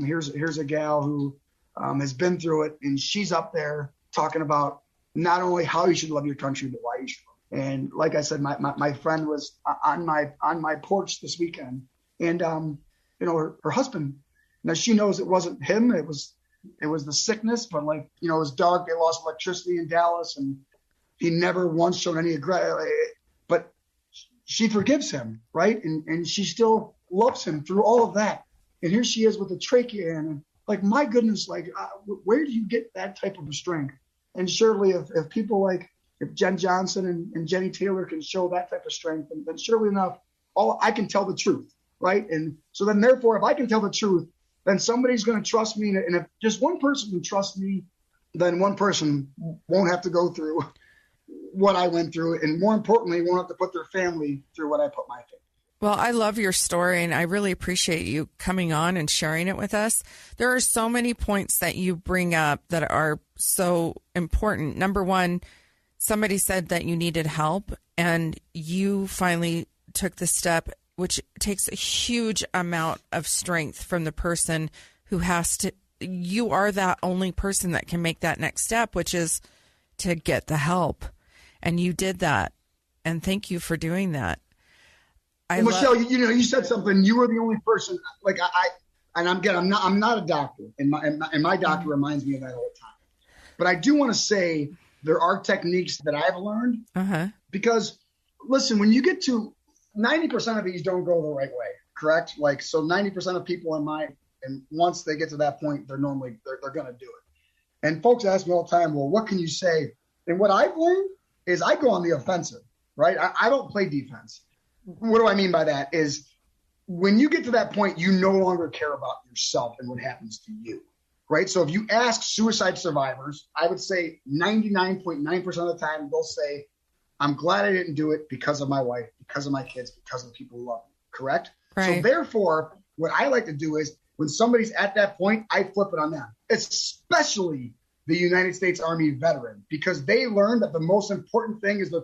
here's a gal who has been through it, and she's up there talking about not only how you should love your country, but why you should love it. And like I said, my friend was on my porch this weekend, and her husband, now she knows it wasn't him, it was the sickness, but his dog, they lost electricity in Dallas, and he never once showed any aggression, but she forgives him, right? And she still loves him through all of that. And here she is with a trachea, and my goodness, where do you get that type of strength? And surely if people if Jen Johnson and Jenny Taylor can show that type of strength, then surely enough, I can tell the truth, right? And so then therefore, if I can tell the truth, then somebody's going to trust me. And if just one person can trust me, then one person won't have to go through what I went through. And more importantly, won't have to put their family through what I put my family. Well, I love your story, and I really appreciate you coming on and sharing it with us. There are so many points that you bring up that are so important. Number one, somebody said that you needed help, and you finally took the step, which takes a huge amount of strength from the person you are that only person that can make that next step, which is to get the help. And you did that. And thank you for doing that. Michelle, you said something. You were the only person. Like I'm not a doctor, and my doctor reminds me of that all the time. But I do want to say there are techniques that I've learned because, listen, when you get to 90% of these don't go the right way, correct? Like, so 90% of people and once they get to that point, they're going to do it. And folks ask me all the time, well, what can you say? And what I've learned is I go on the offensive, right? I don't play defense. What do I mean by that is when you get to that point, you no longer care about yourself and what happens to you, right? So if you ask suicide survivors, I would say 99.9% of the time, they'll say, I'm glad I didn't do it because of my wife, because of my kids, because of the people who love me, correct? Right. So therefore, what I like to do is when somebody's at that point, I flip it on them, especially the United States Army veteran, because they learned that the most important thing is the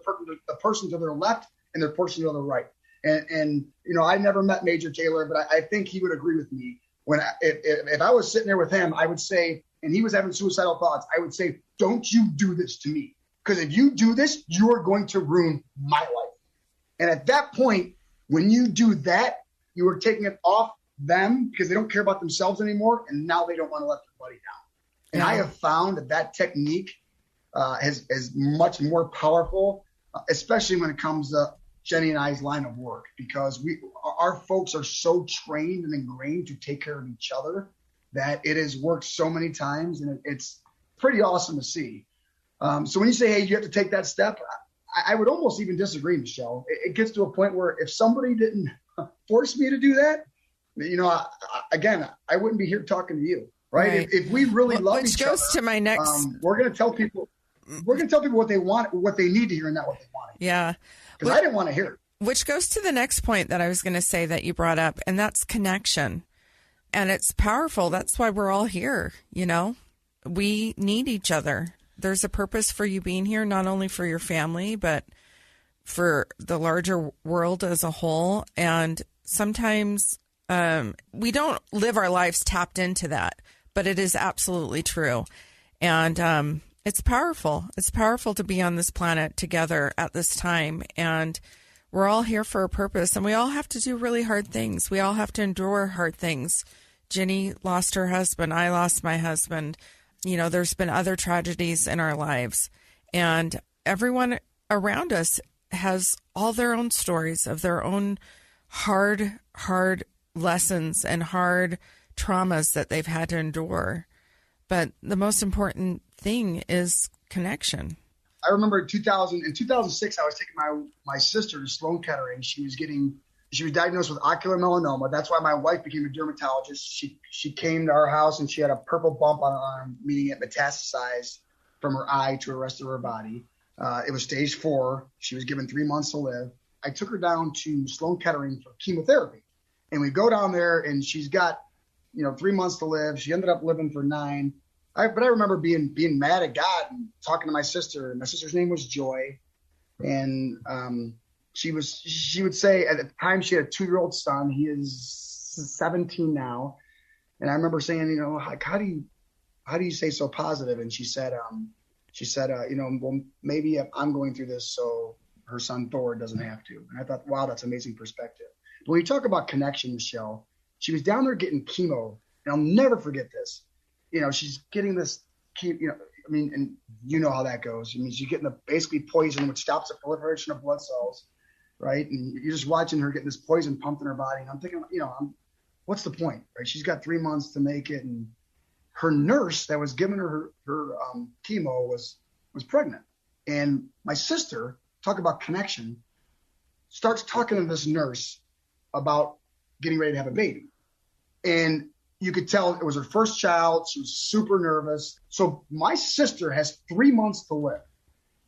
person to their left and their person to the right. And I never met Major Taylor, but I think he would agree with me. If I was sitting there with him, I would say, and he was having suicidal thoughts, I would say, don't you do this to me. Because if you do this, you are going to ruin my life. And at that point, when you do that, you are taking it off them because they don't care about themselves anymore. And now they don't want to let their buddy down. And I have found that technique is much more powerful, especially when it comes to Jenny and I's line of work, because our folks are so trained and ingrained to take care of each other that it has worked so many times, and it's pretty awesome to see. So when you say, hey, you have to take that step, I would almost even disagree, Michelle. It gets to a point where if somebody didn't force me to do that, I wouldn't be here talking to you, right? If we really love each other, to my next, we're going to tell people what they want, what they need to hear, and not what they want. Yeah. Because I didn't want to hear it. Which goes to the next point that I was going to say that you brought up, and that's connection. And it's powerful. That's why we're all here. We need each other. There's a purpose for you being here, not only for your family, but for the larger world as a whole. And sometimes we don't live our lives tapped into that, but it is absolutely true. And it's powerful. It's powerful to be on this planet together at this time. And we're all here for a purpose, and we all have to do really hard things. We all have to endure hard things. Jenny lost her husband. I lost my husband. There's been other tragedies in our lives, and everyone around us has all their own stories of their own hard lessons and hard traumas that they've had to endure. But the most important thing is connection. I remember in 2006, I was taking my sister to Sloan Kettering. She was diagnosed with ocular melanoma. That's why my wife became a dermatologist. She came to our house and she had a purple bump on her arm, meaning it metastasized from her eye to the rest of her body. It was stage 4. She was given 3 months to live. I took her down to Sloan Kettering for chemotherapy. And we go down there and she's got, 3 months to live. She ended up living for 9. But I remember being mad at God and talking to my sister. My sister's name was Joy. And she would say at the time she had a 2-year-old son. He is 17 now. And I remember saying, how do you say so positive? And she said, well, maybe I'm going through this so her son Thor doesn't have to. And I thought, wow, that's amazing perspective. But when you talk about connection, Michelle, she was down there getting chemo, and I'll never forget this. She's getting this chemo, and you know how that goes. She's getting basically poison, which stops the proliferation of blood cells, right? And you're just watching her get this poison pumped in her body. And I'm thinking, what's the point, right? She's got 3 months to make it. And her nurse that was giving her chemo was pregnant. And my sister, talk about connection, starts talking to this nurse about getting ready to have a baby. And you could tell it was her first child. She was super nervous. So my sister has 3 months to live.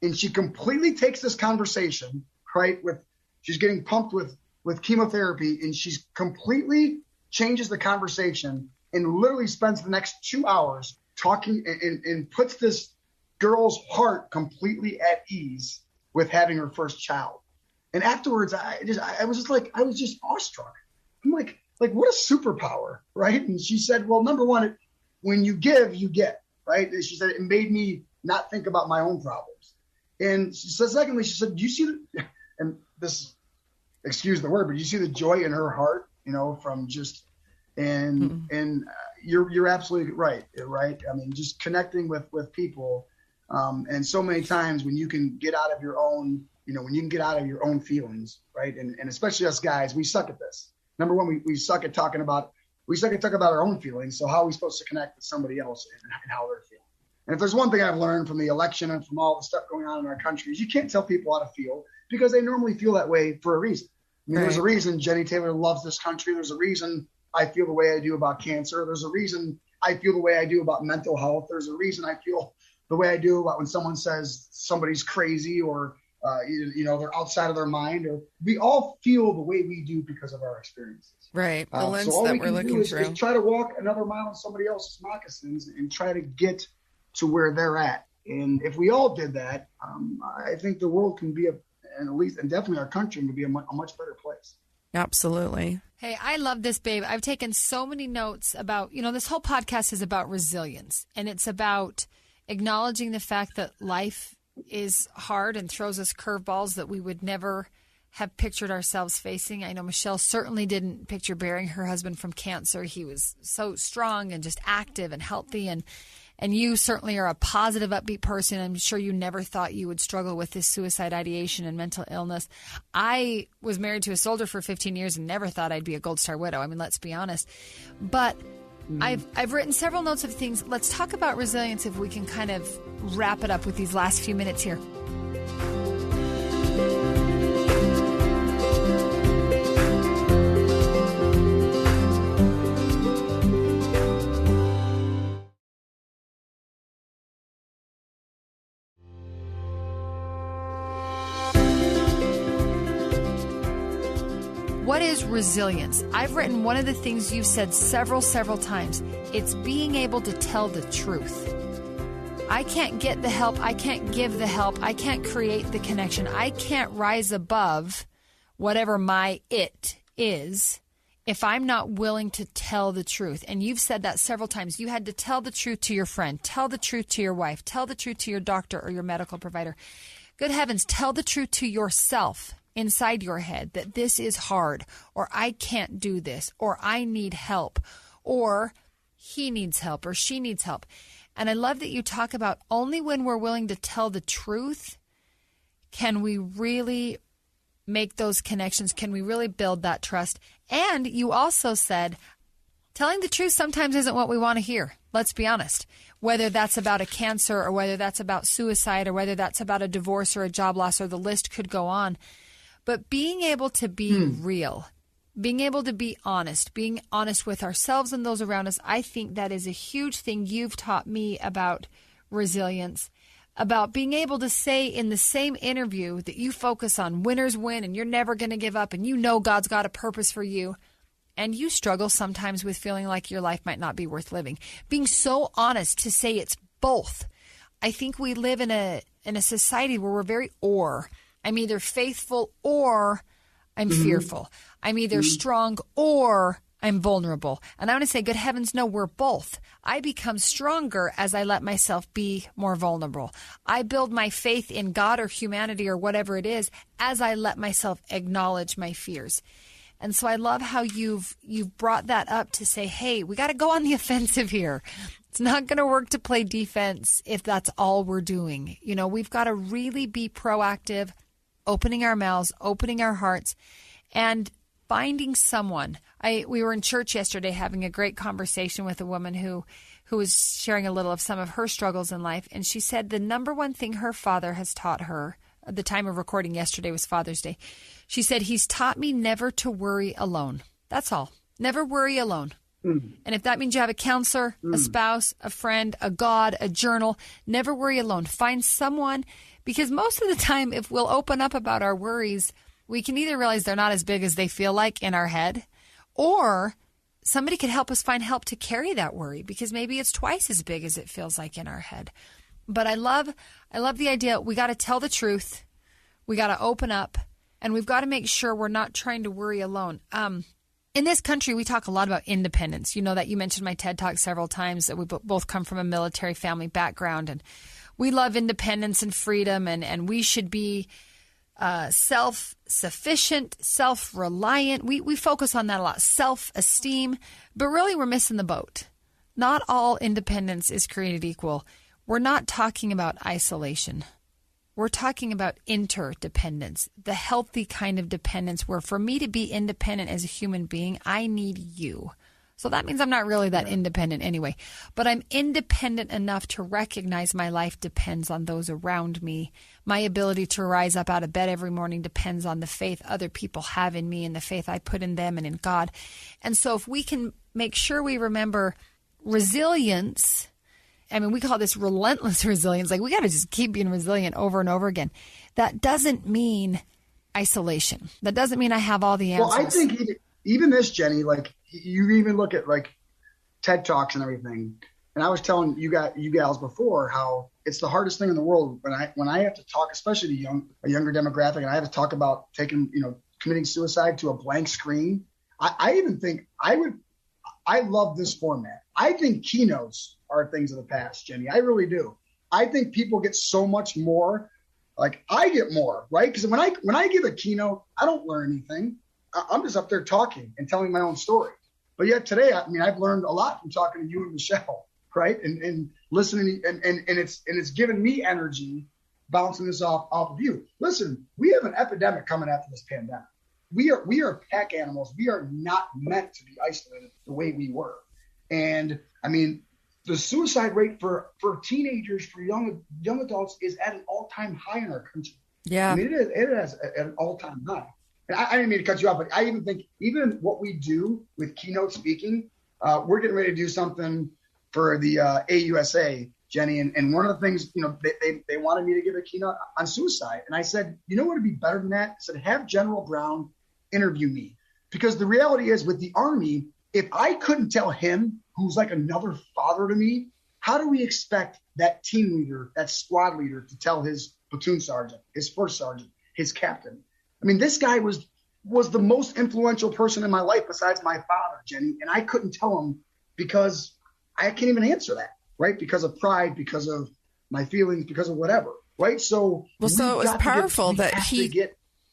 And she completely takes this conversation, right, she's getting pumped with chemotherapy, and she's completely changes the conversation and literally spends the next 2 hours talking and puts this girl's heart completely at ease with having her first child. And afterwards, I was just awestruck. I'm like, like, what a superpower, right? And she said, well, number one, when you give, you get, right? And she said, it made me not think about my own problems. And she said, secondly, she said, do you see, and this, excuse the word, but you see the joy in her heart, from just, and you're absolutely right. I mean, just connecting with people. And so many times when you can get out of your own, when you can get out of your own feelings, right? And especially us guys, we suck at this. Number one, we suck at talking about our own feelings. So how are we supposed to connect with somebody else and how they're feeling? And if there's one thing I've learned from the election and from all the stuff going on in our country is you can't tell people how to feel because they normally feel that way for a reason. I mean, There's a reason Jenny Taylor loves this country. There's a reason I feel the way I do about cancer. There's a reason I feel the way I do about mental health. There's a reason I feel the way I do about when someone says somebody's crazy or, they're outside of their mind. Or we all feel the way we do because of our experiences. Right. The lens so all that we we're can looking do is through. just try to walk another mile in somebody else's moccasins and try to get to where they're at. And if we all did that, I think the world can be and definitely our country can be a much better place. Absolutely. Hey, I love this, babe. I've taken so many notes about, this whole podcast is about resilience, and it's about acknowledging the fact that life is hard and throws us curveballs that we would never have pictured ourselves facing. I know Michelle certainly didn't picture burying her husband from cancer. He was so strong and just active and healthy, and you certainly are a positive, upbeat person. I'm sure you never thought you would struggle with this suicide ideation and mental illness. I was married to a soldier for 15 years and never thought I'd be a Gold Star widow. I mean, let's be honest. But I've written several notes of things. Let's talk about resilience if we can kind of wrap it up with these last few minutes here. What is resilience? I've written one of the things you've said several times. It's being able to tell the truth. I can't get the help. I can't give the help. I can't create the connection. I can't rise above whatever my it is if I'm not willing to tell the truth. And you've said that several times. You had to tell the truth to your friend, tell the truth to your wife, tell the truth to your doctor or your medical provider. Good heavens, tell the truth to yourself inside your head that this is hard, or I can't do this, or I need help, or he needs help, or she needs help. And I love that you talk about only when we're willing to tell the truth can we really make those connections, can we really build that trust. And you also said telling the truth sometimes isn't what we want to hear. Let's be honest. Whether that's about a cancer or whether that's about suicide or whether that's about a divorce or a job loss, or the list could go on. But being able to be real, being able to be honest, being honest with ourselves and those around us, I think that is a huge thing you've taught me about resilience, about being able to say in the same interview that you focus on winners win and you're never going to give up and you know God's got a purpose for you. And you struggle sometimes with feeling like your life might not be worth living. Being so honest to say it's both. I think we live in a society where we're very or. I'm either faithful or I'm fearful. I'm either strong or I'm vulnerable. And I want to say, good heavens, no, we're both. I become stronger as I let myself be more vulnerable. I build my faith in God or humanity or whatever it is as I let myself acknowledge my fears. And so I love how you've brought that up to say, hey, we got to go on the offensive here. It's not going to work to play defense if that's all we're doing. We've got to really be proactive, opening our mouths, opening our hearts, and finding someone. We were in church yesterday having a great conversation with a woman who was sharing a little of some of her struggles in life. And she said the number one thing her father has taught her, at the time of recording yesterday was Father's Day. She said, he's taught me never to worry alone. That's all. Never worry alone. And if that means you have a counselor, a spouse, a friend, a God, a journal, never worry alone. Find someone, because most of the time, if we'll open up about our worries, we can either realize they're not as big as they feel like in our head, or somebody could help us find help to carry that worry, because maybe it's twice as big as it feels like in our head. But I love the idea. We got to tell the truth. We got to open up, and we've got to make sure we're not trying to worry alone. In this country, we talk a lot about independence. You know that you mentioned my TED Talk several times, that we both come from a military family background, and we love independence and freedom, and we should be self-sufficient, self-reliant. We focus on that a lot, self-esteem, but really we're missing the boat. Not all independence is created equal. We're not talking about isolation. We're talking about interdependence, the healthy kind of dependence where for me to be independent as a human being, I need you. So that means I'm not really that independent anyway, but I'm independent enough to recognize my life depends on those around me. My ability to rise up out of bed every morning depends on the faith other people have in me and the faith I put in them and in God. And so if we can make sure we remember resilience, I mean, we call this relentless resilience. Like, we got to just keep being resilient over and over again. That doesn't mean isolation. That doesn't mean I have all the answers. Well, I think even this, Jenny, like, you even look at like TED Talks and everything. And I was telling you gals before how it's the hardest thing in the world when I have to talk, especially to a younger demographic, and I have to talk about committing suicide to a blank screen. I even think I love this format. I think keynotes are things of the past, Jenny. I really do. I think people get so much more. Like, I get more, right? Because when I give a keynote, I don't learn anything. I'm just up there talking and telling my own story. But yet today, I mean, I've learned a lot from talking to you and Michelle, right? And listening, and it's given me energy, bouncing this off of you. Listen, we have an epidemic coming after this pandemic. We are pack animals. We are not meant to be isolated the way we were. And I mean, the suicide rate for teenagers, for young adults, is at an all-time high in our country. Yeah, I mean, it is at an all-time high. And I didn't mean to cut you off, but I even think even what we do with keynote speaking, we're getting ready to do something for the AUSA, Jenny. And one of the things, they wanted me to give a keynote on suicide. And I said, you know what would be better than that? I said, have General Brown interview me. Because the reality is, with the Army, if I couldn't tell him, who's like another father to me, how do we expect that team leader, that squad leader, to tell his platoon sergeant, his first sergeant, his captain? I mean, this guy was the most influential person in my life besides my father, Jenny, and I couldn't tell him because I can't even answer that, right? Because of pride, because of my feelings, because of whatever, right? So, it was powerful that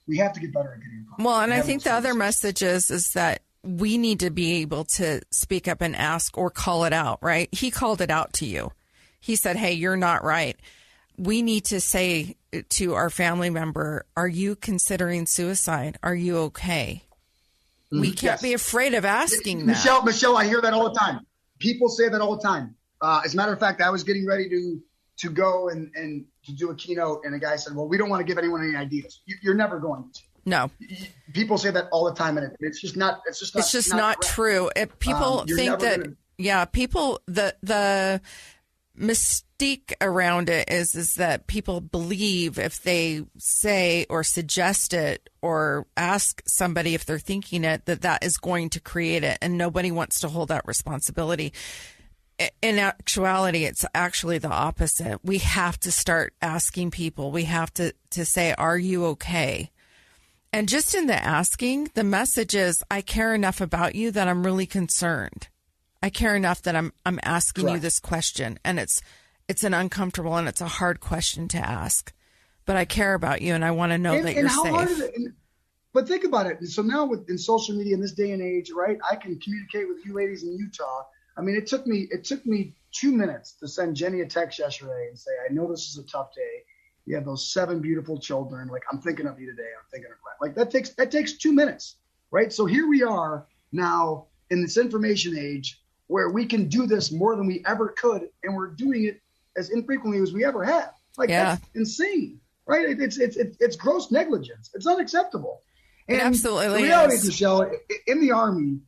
we have to get better at getting across. Well, and I think the other message is that we need to be able to speak up and ask or call it out, right? He called it out to you. He said, hey, you're not right. We need to say to our family member, are you considering suicide? Are you okay? We can't be afraid of asking that. Michelle, I hear that all the time. People say that all the time. As a matter of fact, I was getting ready to go and to do a keynote, and a guy said, well, we don't want to give anyone any ideas. You're never going to. No. People say that all the time, and it's just not true. People think that, people, the mystique around it is that people believe if they say or suggest it or ask somebody if they're thinking it, that is going to create it, and nobody wants to hold that responsibility. In actuality, it's actually the opposite. We have to start asking people. We have to say, are you okay? And just in the asking, the message is, I care enough about you that I'm really concerned. I care enough that I'm asking you this question, and it's an uncomfortable and it's a hard question to ask, but I care about you and I want to know that you're safe. Hard is it? But think about it. So now in social media in this day and age, right? I can communicate with you ladies in Utah. I mean, it took me 2 minutes to send Jenny a text yesterday and say, I know this is a tough day. You have those 7 beautiful children. Like, I'm thinking of you today. I'm thinking of like that takes 2 minutes, right? So here we are now in this information age where we can do this more than we ever could, and we're doing it as infrequently as we ever have. Like, that's insane, right? It's gross negligence. It's unacceptable. And it absolutely the reality is, Michelle, in the Army,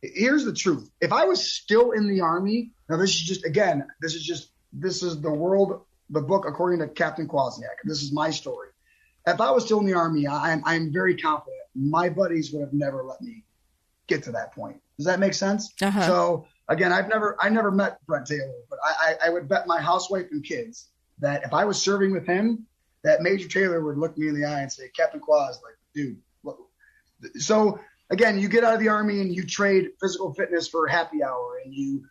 here's the truth. If I was still in the Army, now this is the book according to Captain Kwasniak. This is my story. If I was still in the Army, I'm very confident my buddies would have never let me get to that point. Does that make sense? Uh-huh. So again, I never met Brent Taylor, but I would bet my housewife and kids that if I was serving with him, that Major Taylor would look me in the eye and say, Captain Quas, like, dude. Look. So again, you get out of the Army and you trade physical fitness for happy hour, and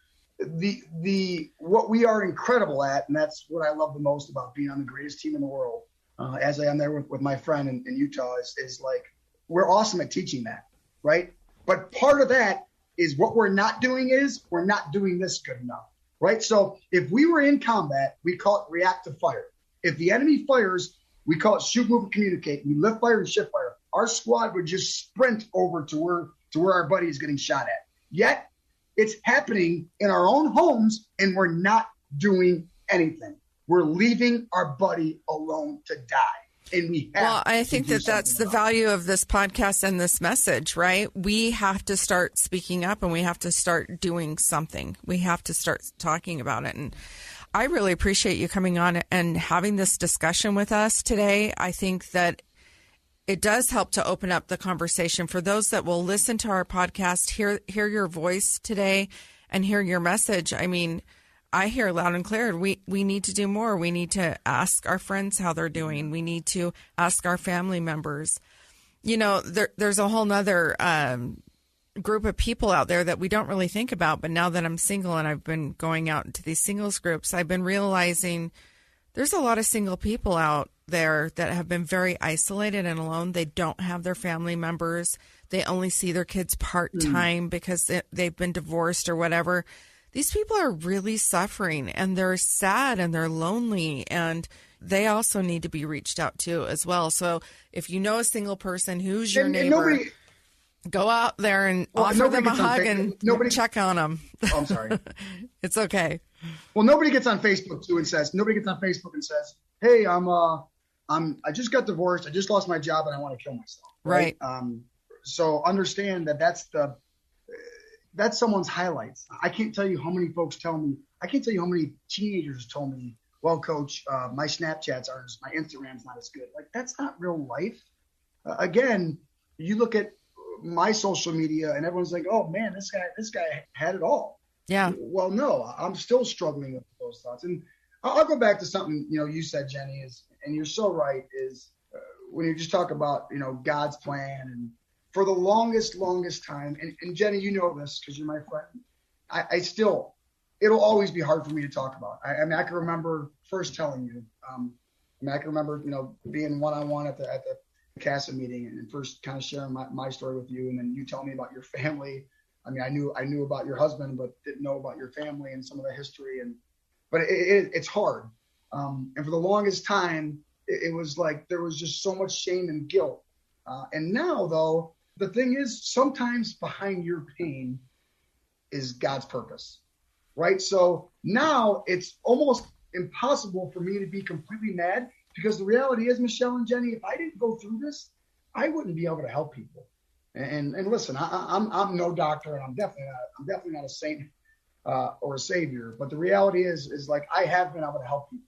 what we are incredible at, and that's what I love the most about being on the greatest team in the world, as I am there with my friend in Utah, is like, we're awesome at teaching that, right? But part of that is what we're not doing this good enough, right? So if we were in combat, we call it react to fire. If the enemy fires, we call it shoot, move, and communicate. We lift fire and shift fire. Our squad would just sprint over to where our buddy is getting shot at. Yet it's happening in our own homes, and we're not doing anything. We're leaving our buddy alone to die. And we have well, I think that's the value of this podcast and this message, right? We have to start speaking up, and we have to start doing something. We have to start talking about it. And I really appreciate you coming on and having this discussion with us today. I think that it does help to open up the conversation for those that will listen to our podcast, hear your voice today and hear your message. I mean, I hear loud and clear, we need to do more. We need to ask our friends how they're doing. We need to ask our family members. You know, there's a whole nother group of people out there that we don't really think about. But now that I'm single and I've been going out into these singles groups, I've been realizing there's a lot of single people out there that have been very isolated and alone. They don't have their family members. They only see their kids part-time because they've been divorced or whatever. These people are really suffering, and they're sad and they're lonely, and they also need to be reached out to as well. So if you know a single person who's your neighbor, go out there and offer them a hug and check on them. Oh, I'm sorry. It's okay. Well, nobody gets on Facebook and says, hey, I just got divorced. I just lost my job and I want to kill myself. Right. So understand that's someone's highlights. I can't tell you how many folks tell me, I can't tell you how many teenagers told me, well, coach, my Snapchats aren't, my Instagram's not as good. Like, that's not real life. Again, you look at my social media and everyone's like, oh man, this guy had it all. Yeah. Well, no, I'm still struggling with those thoughts. And I'll go back to something, you said, Jenny, and you're so right, is when you just talk about, God's plan. And for the longest time, and Jenny, you know this because you're my friend, it'll always be hard for me to talk about. I mean, I can remember first telling you, I can remember, being one-on-one at the CASA meeting and first kind of sharing my story with you. And then you tell me about your family. I mean, I knew about your husband, but didn't know about your family and some of the history. But it's hard. And for the longest time, it was like there was just so much shame and guilt. And now, though, the thing is, sometimes behind your pain is God's purpose, right? So now it's almost impossible for me to be completely mad, because the reality is, Michelle and Jenny, if I didn't go through this, I wouldn't be able to help people. And listen, I'm no doctor, and I'm definitely not a saint or a savior. But the reality is like, I have been able to help people.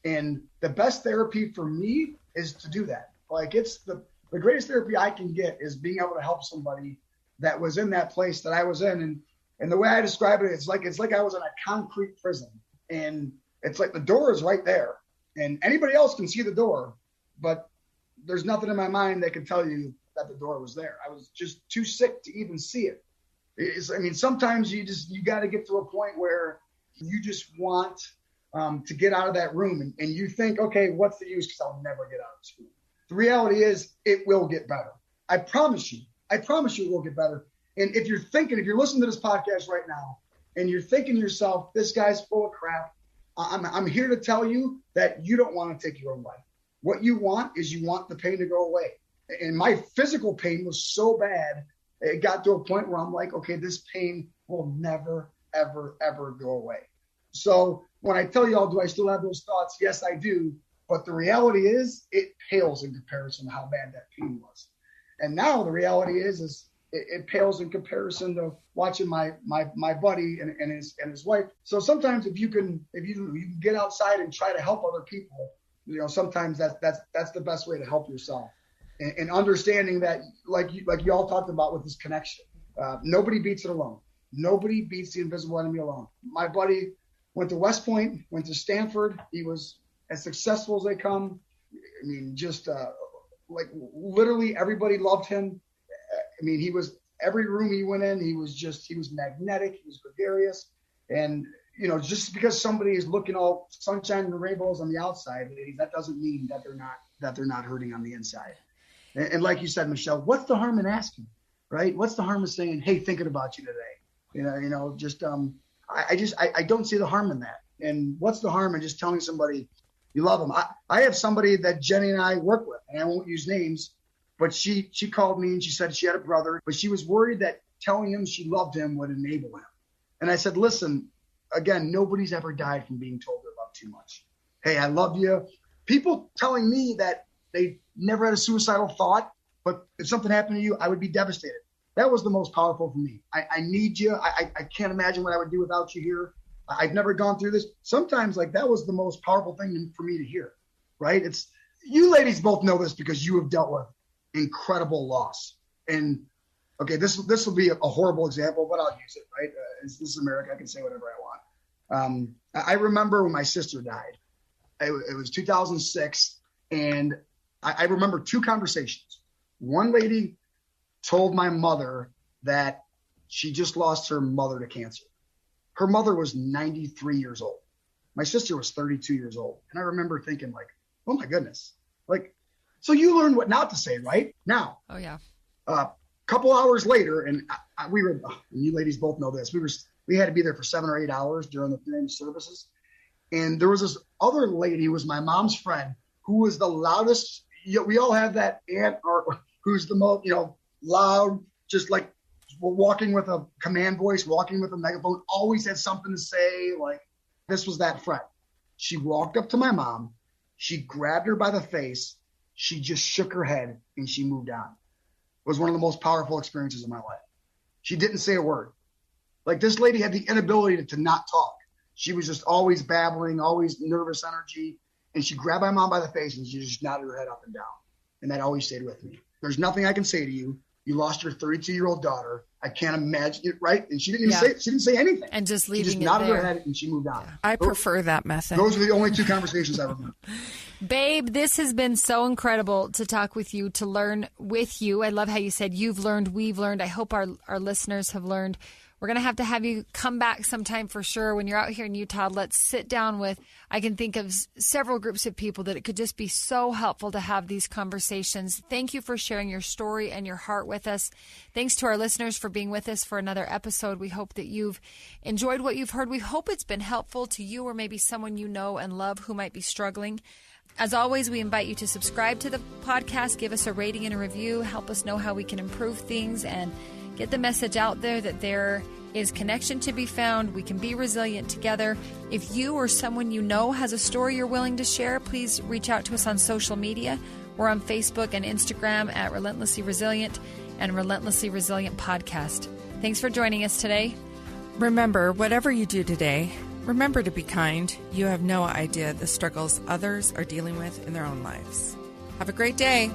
And the best therapy for me is to do that. Like, it's the greatest therapy I can get is being able to help somebody that was in that place that I was in. And the way I describe it, it's like I was in a concrete prison, and it's like the door is right there and anybody else can see the door, but there's nothing in my mind that can tell you that the door was there. I was just too sick to even see it. Sometimes you got to get to a point where you just want to get out of that room, and you think, okay, what's the use? Because I'll never get out of this room. The reality is, it will get better. I promise you it will get better. And if you're listening to this podcast right now and you're thinking to yourself, this guy's full of crap, I'm here to tell you that you don't want to take your own life. What you want is the pain to go away. And my physical pain was so bad, it got to a point where I'm like, okay, this pain will never, ever, ever go away. So when I tell y'all, do I still have those thoughts? Yes, I do. But the reality is, it pales in comparison to how bad that pain was. And now the reality is it pales in comparison to watching my buddy and his wife. So sometimes if you can get outside and try to help other people, sometimes that's the best way to help yourself. And understanding that, like you all talked about with this connection, nobody beats it alone. Nobody beats the invisible enemy alone. My buddy went to West Point, went to Stanford. He was as successful as they come. I mean, just like literally everybody loved him. mean, he was, every room he went in, he was magnetic, he was gregarious. And, just because somebody is looking all sunshine and rainbows on the outside, that doesn't mean that they're not hurting on the inside. And like you said, Michelle, what's the harm in asking, right? What's the harm in saying, hey, thinking about you today? I don't see the harm in that. And what's the harm in just telling somebody you love them? I have somebody that Jenny and I work with, and I won't use names, but she called me and she said she had a brother, but she was worried that telling him she loved him would enable him. And I said, listen, again, nobody's ever died from being told they love too much. Hey, I love you. People telling me that they never had a suicidal thought, but if something happened to you, I would be devastated. That was the most powerful for me. I need you. I can't imagine what I would do without you here. I've never gone through this. Sometimes that was the most powerful thing for me to hear, right? It's, you ladies both know this because you have dealt with incredible loss. And okay, this will be a horrible example, but I'll use it, right? This is America. I can say whatever I want. I remember when my sister died. It was 2006, and I remember two conversations. One lady told my mother that she just lost her mother to cancer. Her mother was 93 years old. My sister was 32 years old. And I remember thinking oh my goodness, so you learn what not to say, right? Now, oh yeah. A couple hours later, and we were, and you ladies both know this, we had to be there for 7 or 8 hours during the funeral services. And there was this other lady who was my mom's friend who was the loudest. We all have that aunt who's the most, loud, just walking with a command voice, walking with a megaphone, always had something to say. This was that friend. She walked up to my mom. She grabbed her by the face. She just shook her head and she moved on. It was one of the most powerful experiences of my life. She didn't say a word. This lady had the inability to not talk. She was just always babbling, always nervous energy. And she grabbed my mom by the face and she just nodded her head up and down. And that always stayed with me. There's nothing I can say to you. You lost your 32-year-old daughter. I can't imagine it, right? And she didn't even she didn't say anything. And just leaving she just it nodded there. her head and she moved on. I prefer that method. Those are the only two conversations I remember. Babe, this has been so incredible to talk with you, to learn with you. I love how you said you've learned, we've learned. I hope our listeners have learned. We're going to have you come back sometime for sure. When you're out here in Utah, let's sit down with, I can think of several groups of people that it could just be so helpful to have these conversations. Thank you for sharing your story and your heart with us. Thanks to our listeners for being with us for another episode. We hope that you've enjoyed what you've heard. We hope it's been helpful to you or maybe someone you know and love who might be struggling. As always, we invite you to subscribe to the podcast, give us a rating and a review, help us know how we can improve things, and get the message out there that there is connection to be found. We can be resilient together. If you or someone you know has a story you're willing to share, please reach out to us on social media. We're on Facebook and Instagram at Relentlessly Resilient and Relentlessly Resilient Podcast. Thanks for joining us today. Remember, whatever you do today, remember to be kind. You have no idea the struggles others are dealing with in their own lives. Have a great day.